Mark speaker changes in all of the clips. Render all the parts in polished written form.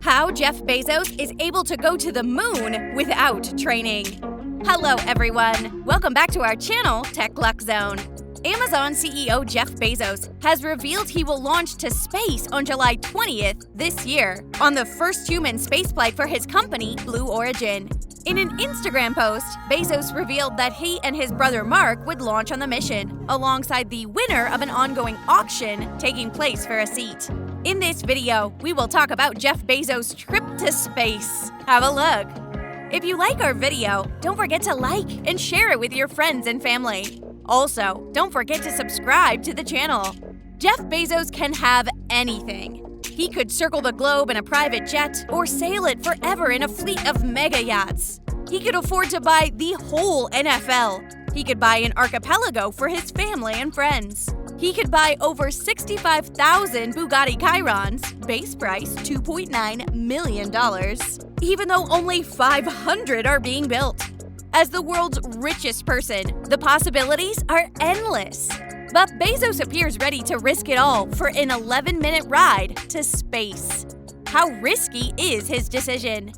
Speaker 1: How Jeff Bezos is able to go to the moon without training. Hello everyone, welcome back to our channel, Tech Luxe Zone. Amazon CEO Jeff Bezos has revealed he will launch to space on July 20th this year on the first human spaceflight for his company, Blue Origin. In an Instagram post, Bezos revealed that he and his brother Mark would launch on the mission, alongside the winner of an ongoing auction taking place for a seat. In this video, we will talk about Jeff Bezos' trip to space. Have a look. If you like our video, don't forget to like and share it with your friends and family. Also, don't forget to subscribe to the channel. Jeff Bezos can have anything. He could circle the globe in a private jet or sail it forever in a fleet of mega yachts. He could afford to buy the whole NFL. He could buy an archipelago for his family and friends. He could buy over 65,000 Bugatti Chirons, base price $2.9 million, even though only 500 are being built. As the world's richest person, the possibilities are endless. But Bezos appears ready to risk it all for an 11-minute ride to space. How risky is his decision?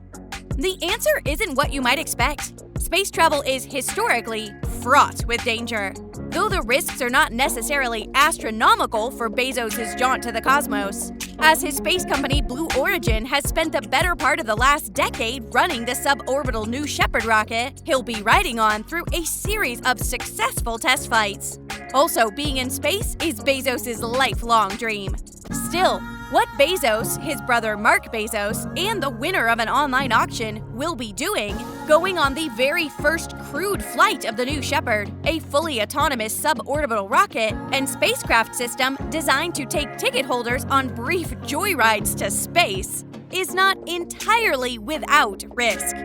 Speaker 1: The answer isn't what you might expect. Space travel is historically fraught with danger. Though the risks are not necessarily astronomical for Bezos' jaunt to the cosmos, as his space company Blue Origin has spent the better part of the last decade running the suborbital New Shepard rocket he'll be riding on through a series of successful test flights. Also, being in space is Bezos' lifelong dream. Still, what Bezos, his brother Mark Bezos, and the winner of an online auction will be doing, going on the very first crewed flight of the New Shepard, a fully autonomous suborbital rocket and spacecraft system designed to take ticket holders on brief joyrides to space, is not entirely without risk.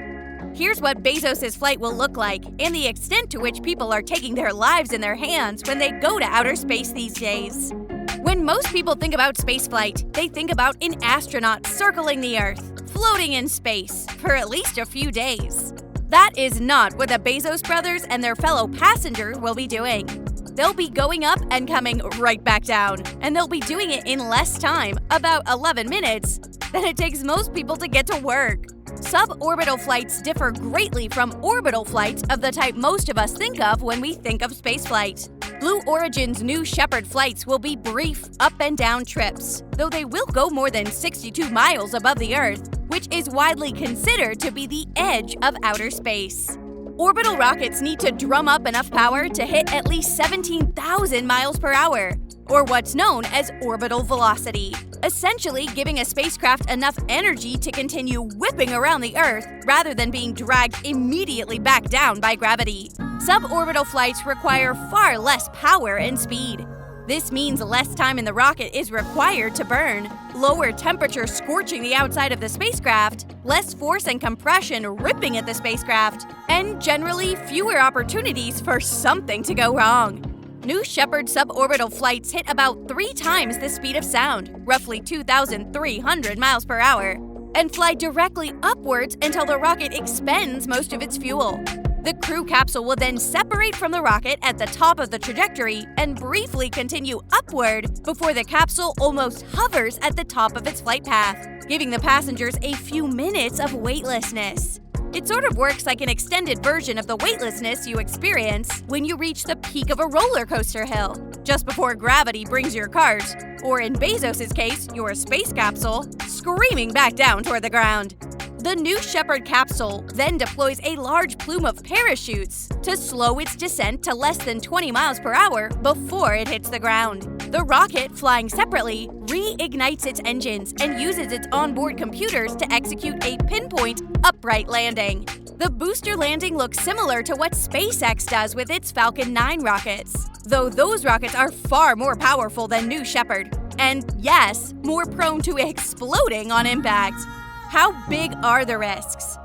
Speaker 1: Here's what Bezos' flight will look like and the extent to which people are taking their lives in their hands when they go to outer space these days. When most people think about spaceflight, they think about an astronaut circling the Earth, floating in space for at least a few days. That is not what the Bezos brothers and their fellow passengers will be doing. They'll be going up and coming right back down, and they'll be doing it in less time, about 11 minutes, than it takes most people to get to work. Suborbital flights differ greatly from orbital flights of the type most of us think of when we think of spaceflight. Blue Origin's New Shepard flights will be brief up and down trips, though they will go more than 62 miles above the Earth, which is widely considered to be the edge of outer space. Orbital rockets need to drum up enough power to hit at least 17,000 miles per hour, or what's known as orbital velocity, essentially giving a spacecraft enough energy to continue whipping around the Earth rather than being dragged immediately back down by gravity. Suborbital flights require far less power and speed. This means less time in the rocket is required to burn, lower temperature scorching the outside of the spacecraft, less force and compression ripping at the spacecraft, and generally fewer opportunities for something to go wrong. New Shepard suborbital flights hit about 3 times the speed of sound, roughly 2,300 miles per hour, and fly directly upwards until the rocket expends most of its fuel. The crew capsule will then separate from the rocket at the top of the trajectory and briefly continue upward before the capsule almost hovers at the top of its flight path, giving the passengers a few minutes of weightlessness. It sort of works like an extended version of the weightlessness you experience when you reach the peak of a roller coaster hill, just before gravity brings your cart, or in Bezos' case, your space capsule, screaming back down toward the ground. The New Shepard capsule then deploys a large plume of parachutes to slow its descent to less than 20 miles per hour before it hits the ground. The rocket, flying separately, reignites its engines and uses its onboard computers to execute a pinpoint upright landing. The booster landing looks similar to what SpaceX does with its Falcon 9 rockets, though those rockets are far more powerful than New Shepard, and yes, more prone to exploding on impact. How big are the risks?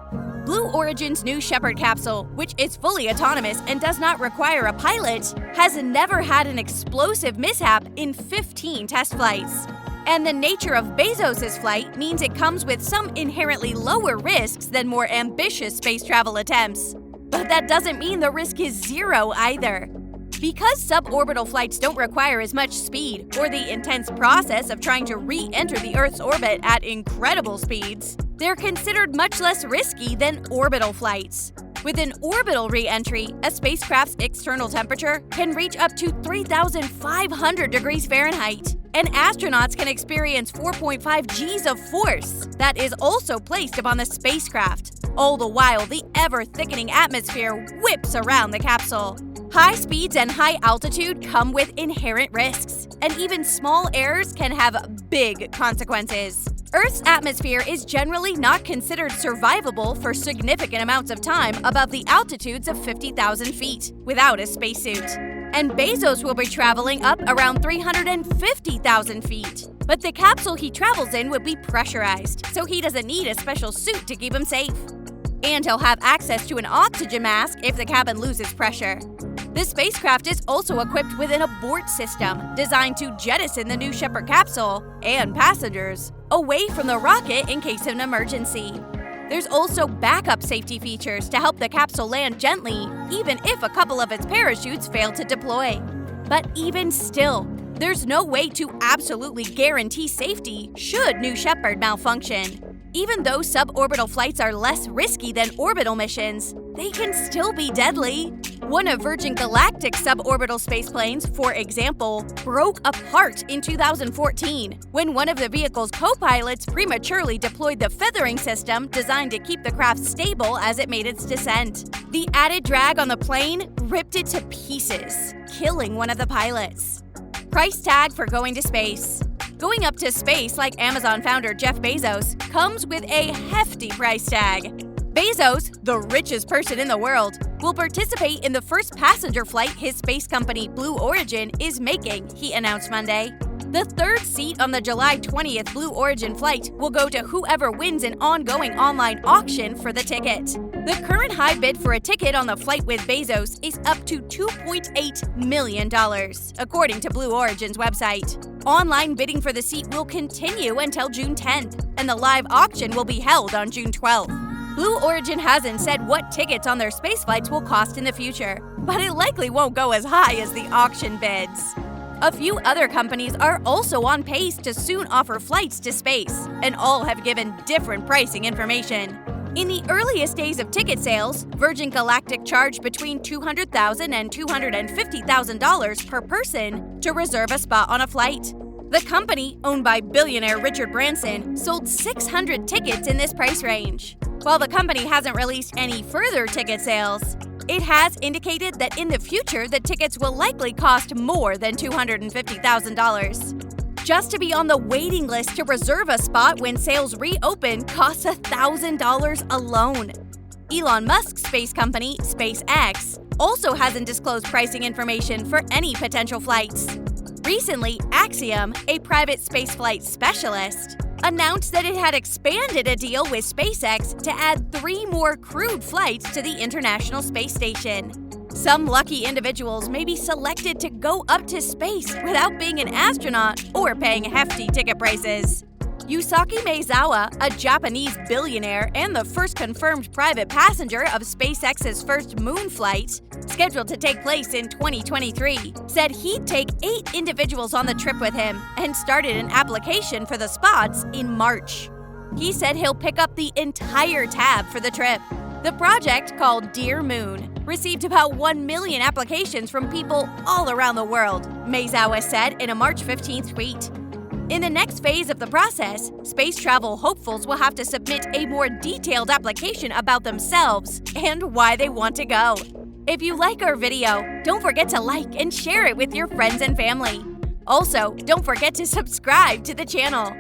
Speaker 1: Blue Origin's New Shepard capsule, which is fully autonomous and does not require a pilot, has never had an explosive mishap in 15 test flights. And the nature of Bezos' flight means it comes with some inherently lower risks than more ambitious space travel attempts. But that doesn't mean the risk is zero either. Because suborbital flights don't require as much speed or the intense process of trying to re-enter the Earth's orbit at incredible speeds, they're considered much less risky than orbital flights. With an orbital re-entry, a spacecraft's external temperature can reach up to 3,500 degrees Fahrenheit, and astronauts can experience 4.5 Gs of force that is also placed upon the spacecraft, all the while the ever-thickening atmosphere whips around the capsule. High speeds and high altitude come with inherent risks, and even small errors can have big consequences. Earth's atmosphere is generally not considered survivable for significant amounts of time above the altitudes of 50,000 feet without a spacesuit. And Bezos will be traveling up around 350,000 feet. But the capsule he travels in would be pressurized, so he doesn't need a special suit to keep him safe. And he'll have access to an oxygen mask if the cabin loses pressure. The spacecraft is also equipped with an abort system designed to jettison the New Shepard capsule and passengers away from the rocket in case of an emergency. There's also backup safety features to help the capsule land gently, even if a couple of its parachutes fail to deploy. But even still, there's no way to absolutely guarantee safety should New Shepard malfunction. Even though suborbital flights are less risky than orbital missions, they can still be deadly. One of Virgin Galactic's suborbital spaceplanes, for example, broke apart in 2014 when one of the vehicle's co-pilots prematurely deployed the feathering system designed to keep the craft stable as it made its descent. The added drag on the plane ripped it to pieces, killing one of the pilots. Price tag for going to space. Going up to space, like Amazon founder Jeff Bezos, comes with a hefty price tag. Bezos, the richest person in the world, will participate in the first passenger flight his space company Blue Origin is making, he announced Monday. The third seat on the July 20th Blue Origin flight will go to whoever wins an ongoing online auction for the ticket. The current high bid for a ticket on the flight with Bezos is up to $2.8 million, according to Blue Origin's website. Online bidding for the seat will continue until June 10th, and the live auction will be held on June 12th. Blue Origin hasn't said what tickets on their space flights will cost in the future, but it likely won't go as high as the auction bids. A few other companies are also on pace to soon offer flights to space, and all have given different pricing information. In the earliest days of ticket sales, Virgin Galactic charged between $200,000 and $250,000 per person to reserve a spot on a flight. The company, owned by billionaire Richard Branson, sold 600 tickets in this price range. While the company hasn't released any further ticket sales, it has indicated that in the future the tickets will likely cost more than $250,000. Just to be on the waiting list to reserve a spot when sales reopen costs $1,000 alone. Elon Musk's space company, SpaceX, also hasn't disclosed pricing information for any potential flights. Recently, Axiom, a private spaceflight specialist, announced that it had expanded a deal with SpaceX to add 3 more crewed flights to the International Space Station. Some lucky individuals may be selected to go up to space without being an astronaut or paying hefty ticket prices. Yusaki Maezawa, a Japanese billionaire and the first confirmed private passenger of SpaceX's first moon flight, scheduled to take place in 2023, said he'd take 8 individuals on the trip with him and started an application for the spots in March. He said he'll pick up the entire tab for the trip. The project, called Dear Moon, received about 1 million applications from people all around the world, Maezawa said in a March 15th tweet. In the next phase of the process, space travel hopefuls will have to submit a more detailed application about themselves and why they want to go. If you like our video, don't forget to like and share it with your friends and family. Also, don't forget to subscribe to the channel.